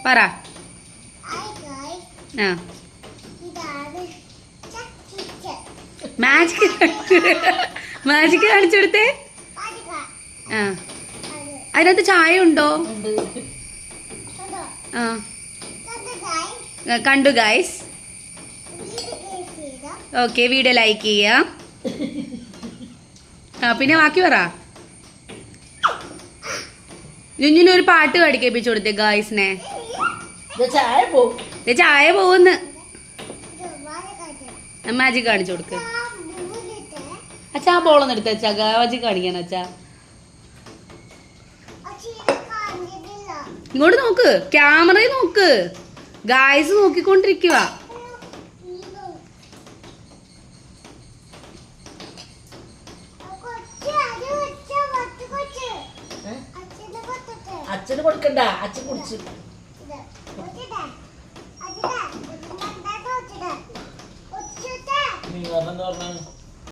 പറ. ആ മാജിക് കാണിച്ചു കൊടുത്തേ. ആ അതിനകത്ത് ചായ ഉണ്ടോ? ആ കണ്ടു ഗൈസ്. ഓക്കെ, വീഡിയോ ലൈക്ക് ചെയ്യാം. ആ പിന്നെ ബാക്കി പറ. ഒരു പാട്ട് പാടി കേൾപ്പിച്ചു കൊടുത്തേ ഗായ്സിനെ. ചായ പോവുന്ന്. മാജിക് കാണിച്ചു കൊടുക്ക്. അച്ഛാ ആ ബോളൊന്നും എടുത്ത അച്ഛാ, മാജിക് കാണിക്കാൻ അച്ഛാ. ഇങ്ങോട്ട് നോക്ക്, ക്യാമറയിൽ നോക്ക്. ഗായ്സ് നോക്കിക്കൊണ്ടിരിക്കുക. അച്ഛന് കൊടുക്കണ്ട, അച്ഛൻ കുടിച്ചു. നീ പറഞ്ഞെന്താ പറഞ്ഞ